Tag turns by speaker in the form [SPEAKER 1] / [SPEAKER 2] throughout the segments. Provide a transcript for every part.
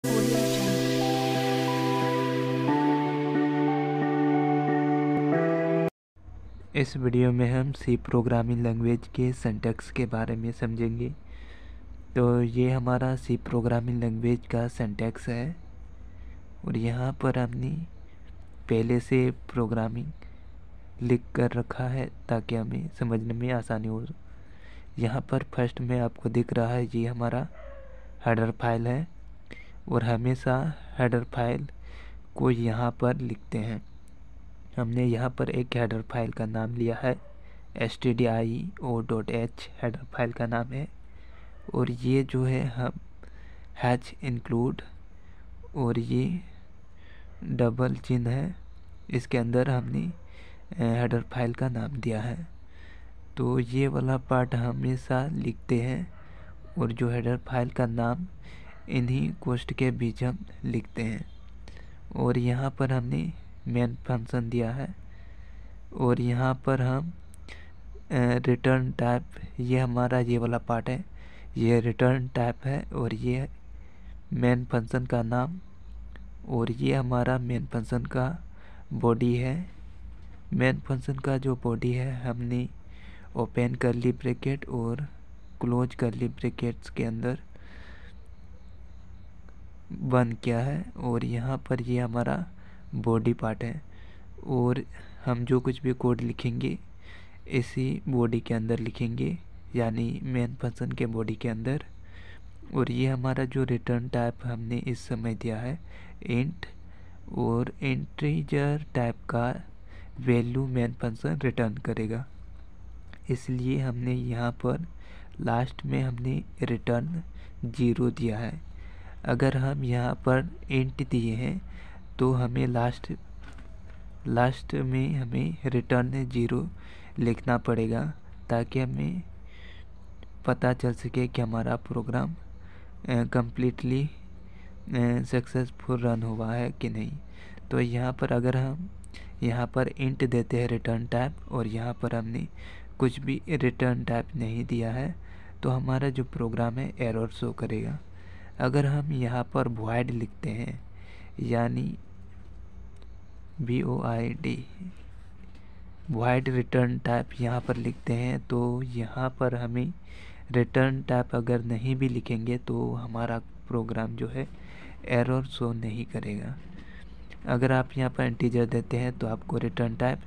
[SPEAKER 1] Audio Jungle.
[SPEAKER 2] इस video में हम सी प्रोग्रामिंग लैंग्वेज के सिंटैक्स के बारे में समझेंगे। तो ये हमारा सी प्रोग्रामिंग लैंग्वेज का सिंटैक्स है और यहाँ पर हमने पहले से प्रोग्रामिंग लिख कर रखा है ताकि हमें समझने में आसानी हो। यहाँ पर फर्स्ट में आपको दिख रहा है ये हमारा हेडर फाइल है और हमेशा हेडर फाइल को यहाँ पर लिखते हैं। हमने यहाँ पर एक हेडर फाइल का नाम लिया है stdio.h हेडर फाइल का नाम है और ये जो है हम हैच इंक्लूड और ये डबल चिन्ह है, इसके अंदर हमने हेडर फाइल का नाम दिया है। तो ये वाला पार्ट हमेशा लिखते हैं और जो हेडर फाइल का नाम इन्हीं कोष्ठ के बीच हम लिखते हैं। और यहाँ पर हमने मेन फंक्शन दिया है और यहाँ पर हम रिटर्न टाइप, ये हमारा ये वाला पार्ट है, ये रिटर्न टाइप है और ये मेन फंक्शन का नाम और ये हमारा मेन फंक्शन का बॉडी है। मेन फंक्शन का जो बॉडी है हमने ओपन कर्ली ब्रैकेट और क्लोज कर्ली ब्रैकेट्स के अंदर बंद किया है और यहाँ पर ये हमारा बॉडी पार्ट है और हम जो कुछ भी कोड लिखेंगे इसी बॉडी के अंदर लिखेंगे, यानी मेन फंक्शन के बॉडी के अंदर। और ये हमारा जो रिटर्न टाइप हमने इस समय दिया है इंट, और इंटीजर टाइप का वैल्यू मेन फंक्शन रिटर्न करेगा, इसलिए हमने यहाँ पर लास्ट में हमने रिटर्न 0 दिया है। अगर हम यहाँ पर इंट दिए हैं तो हमें लास्ट में हमें रिटर्न 0 लिखना पड़ेगा ताकि हमें पता चल सके कि हमारा प्रोग्राम कम्प्लीटली सक्सेसफुल रन हुआ है कि नहीं। तो यहाँ पर अगर हम यहाँ पर इंट देते हैं रिटर्न टाइप और यहाँ पर हमने कुछ भी रिटर्न टाइप नहीं दिया है तो हमारा जो प्रोग्राम है एरर शो करेगा। अगर हम यहाँ पर void लिखते हैं, यानी void void रिटर्न टाइप यहाँ पर लिखते हैं, तो यहाँ पर हमें रिटर्न टाइप अगर नहीं भी लिखेंगे तो हमारा प्रोग्राम जो है एरर शो नहीं करेगा। अगर आप यहाँ पर इंटीजर देते हैं तो आपको रिटर्न टाइप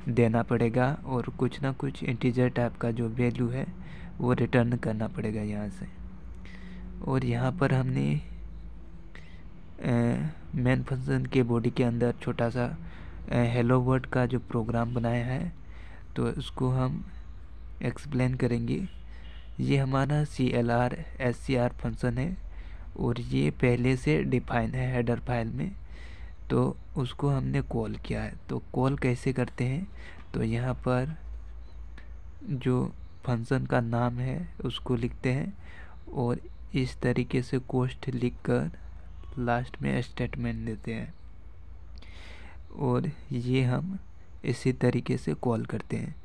[SPEAKER 2] देना पड़ेगा और कुछ ना कुछ इंटीजर टाइप का जो वैल्यू है वो रिटर्न करना पड़ेगा यहाँ से। और यहाँ पर हमने मेन फंक्शन के बॉडी के अंदर छोटा सा हेलो वर्ड का जो प्रोग्राम बनाया है तो उसको हम एक्सप्लेन करेंगे। ये हमारा CLR SCR फंक्शन है और ये पहले से डिफाइन है हेडर फाइल में, तो उसको हमने कॉल किया है। तो कॉल कैसे करते हैं, तो यहाँ पर जो फंक्शन का नाम है उसको लिखते हैं और इस तरीके से कोष्ठ लिखकर लास्ट में स्टेटमेंट देते हैं और ये हम इसी तरीके से कॉल करते हैं।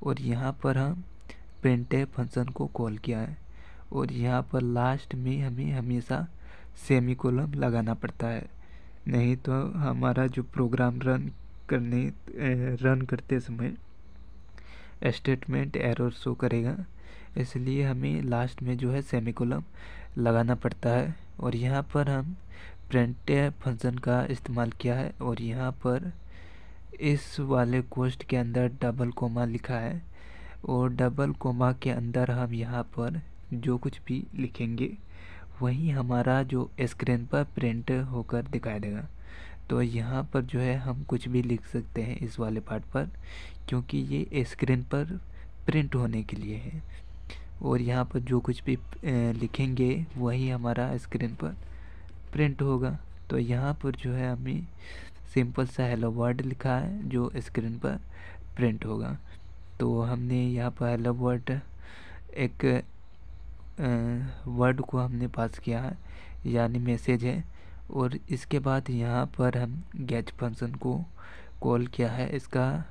[SPEAKER 2] और यहाँ पर हम printf फंक्शन को कॉल किया है और यहाँ पर लास्ट में हमें हमेशा सेमीकोलन लगाना पड़ता है, नहीं तो हमारा जो प्रोग्राम रन करते समय स्टेटमेंट एरर शो करेगा, इसलिए हमें लास्ट में जो है सेमीकोलन लगाना पड़ता है। और यहाँ पर हम printf फंक्शन का इस्तेमाल किया है और यहाँ पर इस वाले कोष्ठ के अंदर डबल कोमा लिखा है और डबल कोमा के अंदर हम यहाँ पर जो कुछ भी लिखेंगे वही हमारा जो स्क्रीन पर प्रिंट होकर दिखाई देगा। तो यहाँ पर जो है हम कुछ भी लिख सकते हैं इस वाले पार्ट पर, क्योंकि ये स्क्रीन पर प्रिंट होने के लिए है और यहाँ पर जो कुछ भी लिखेंगे वही हमारा स्क्रीन पर प्रिंट होगा। तो यहाँ पर जो है हमें सिंपल सा हेलो वर्ड लिखा है जो स्क्रीन पर प्रिंट होगा। तो हमने यहाँ पर हेलो वर्ड एक वर्ड को हमने पास किया है, यानी मैसेज है, और इसके बाद यहाँ पर हम गेट फंक्शन को कॉल किया है। इसका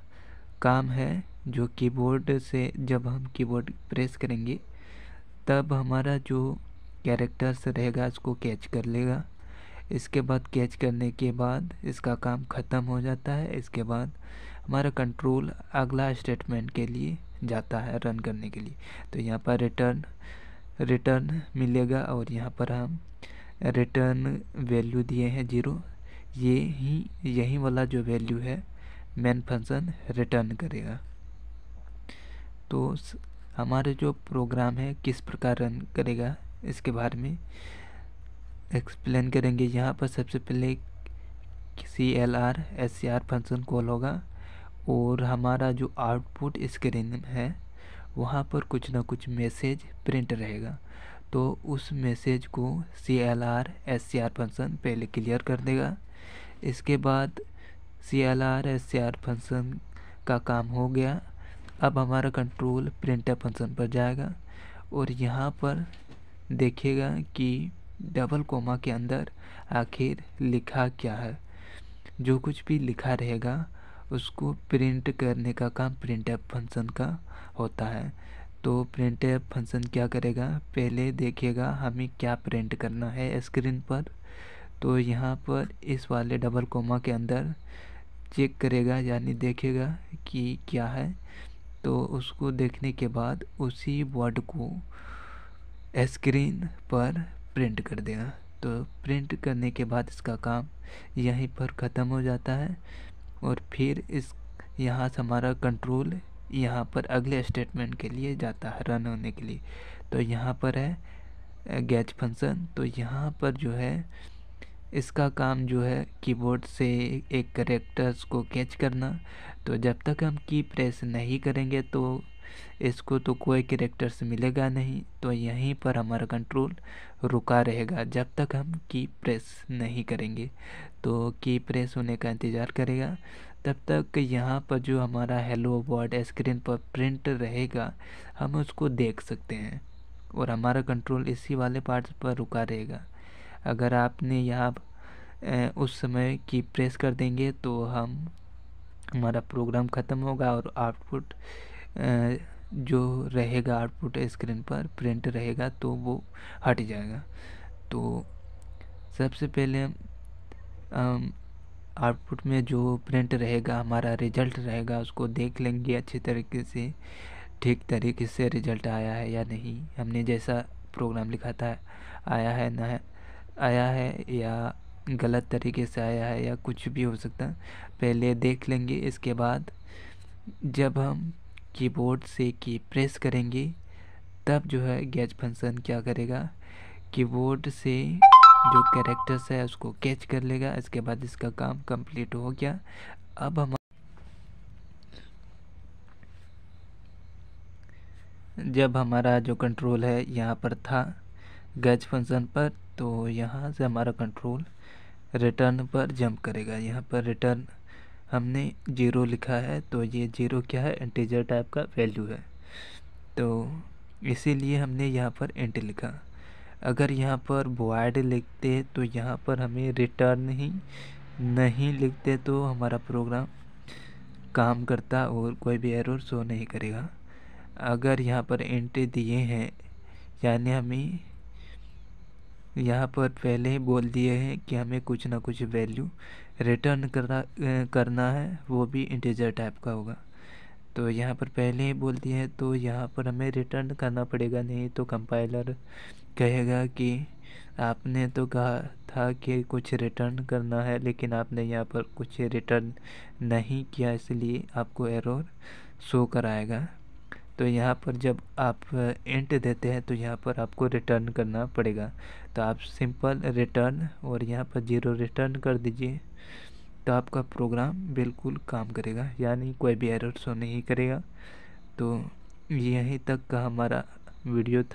[SPEAKER 2] काम है जो कीबोर्ड से जब हम कीबोर्ड प्रेस करेंगे तब हमारा जो कैरेक्टर्स रहेगा उसको कैच कर लेगा इसके बाद कैच करने के बाद इसका काम ख़त्म हो जाता है। इसके बाद हमारा कंट्रोल अगला स्टेटमेंट के लिए जाता है रन करने के लिए। तो यहाँ पर रिटर्न मिलेगा और यहाँ पर हम रिटर्न वैल्यू दिए हैं 0। यही वाला जो वैल्यू है मेन फंक्शन रिटर्न करेगा। तो हमारे जो प्रोग्राम है किस प्रकार रन करेगा इसके बारे में एक्सप्लेन करेंगे। यहाँ पर सबसे पहले CLR SCR फंक्शन कॉल होगा और हमारा जो आउटपुट स्क्रीन है वहाँ पर कुछ ना कुछ मैसेज प्रिंट रहेगा। तो उस मैसेज को CLR SCR फंक्शन पहले क्लियर कर देगा। इसके बाद CLR SCR फंक्शन का काम हो गया। अब हमारा कंट्रोल प्रिंटफ फंक्शन पर जाएगा और यहाँ पर देखेगा कि डबल कोमा के अंदर आखिर लिखा क्या है। जो कुछ भी लिखा रहेगा उसको प्रिंट करने का काम प्रिंटफ फंक्शन का होता है। तो प्रिंटफ फंक्शन क्या करेगा, पहले देखेगा हमें क्या प्रिंट करना है स्क्रीन पर। तो यहाँ पर इस वाले डबल कोमा के अंदर चेक करेगा यानी देखेगा कि क्या है। तो उसको देखने के बाद उसी वर्ड को स्क्रीन पर प्रिंट कर देगा। तो प्रिंट करने के बाद इसका काम यहीं पर ख़त्म हो जाता है और फिर यहाँ से हमारा कंट्रोल यहाँ पर अगले स्टेटमेंट के लिए जाता है रन होने के लिए। तो यहाँ पर है गेट फंक्शन। तो यहाँ पर जो है इसका काम जो है कीबोर्ड से एक कैरेक्टर्स को कैच करना। तो जब तक हम की प्रेस नहीं करेंगे तो इसको तो कोई कैरेक्टर्स मिलेगा नहीं। तो यहीं पर हमारा कंट्रोल रुका रहेगा जब तक हम की प्रेस नहीं करेंगे। तो की प्रेस होने का इंतज़ार करेगा। तब तक यहाँ पर जो हमारा हेलो वर्ड स्क्रीन पर प्रिंट रहेगा हम उसको देख सकते हैं और हमारा कंट्रोल इसी वाले पार्ट पर रुका रहेगा। अगर आपने यहाँ उस समय की प्रेस कर देंगे तो हमारा प्रोग्राम ख़त्म होगा और आउटपुट जो रहेगा आउटपुट स्क्रीन पर प्रिंट रहेगा तो वो हट जाएगा। तो सबसे पहले हम आउटपुट में जो प्रिंट रहेगा हमारा रिजल्ट रहेगा उसको देख लेंगे अच्छी तरीके से, ठीक तरीके से रिजल्ट आया है या नहीं, हमने जैसा प्रोग्राम लिखा था आया है ना आया है या गलत तरीके से आया है या कुछ भी हो सकता है, पहले देख लेंगे। इसके बाद जब हम कीबोर्ड से की प्रेस करेंगे तब जो है गेट फंक्शन क्या करेगा, कीबोर्ड से जो कैरेक्टर्स है उसको कैच कर लेगा। इसके बाद इसका काम कंप्लीट हो गया। अब हम जब हमारा जो कंट्रोल है यहाँ पर था गेट फंक्शन पर, तो यहाँ से हमारा कंट्रोल रिटर्न पर जंप करेगा। यहाँ पर रिटर्न हमने 0 लिखा है तो ये 0 क्या है, इंटीजर टाइप का वैल्यू है। तो इसीलिए हमने यहाँ पर इंट लिखा। अगर यहाँ पर वॉइड लिखते तो यहाँ पर हमें रिटर्न ही नहीं लिखते तो हमारा प्रोग्राम काम करता और कोई भी एरर शो नहीं करेगा। अगर यहाँ पर इंट दिए हैं यानी हमें यहाँ पर पहले ही बोल दिए हैं कि हमें कुछ ना कुछ वैल्यू रिटर्न करना है, वो भी इंटीजर टाइप का होगा। तो यहाँ पर पहले ही बोल दिए हैं तो यहाँ पर हमें रिटर्न करना पड़ेगा, नहीं तो कंपाइलर कहेगा कि आपने तो कहा था कि कुछ रिटर्न करना है लेकिन आपने यहाँ पर कुछ रिटर्न नहीं किया, इसलिए आपको एरर शो कराएगा। तो यहाँ पर जब आप इंट देते हैं तो यहाँ पर आपको रिटर्न करना पड़ेगा। तो आप सिंपल रिटर्न और यहाँ पर 0 रिटर्न कर दीजिए तो आपका प्रोग्राम बिल्कुल काम करेगा, यानी कोई भी एरर शो नहीं करेगा। तो यहीं तक का हमारा वीडियो था।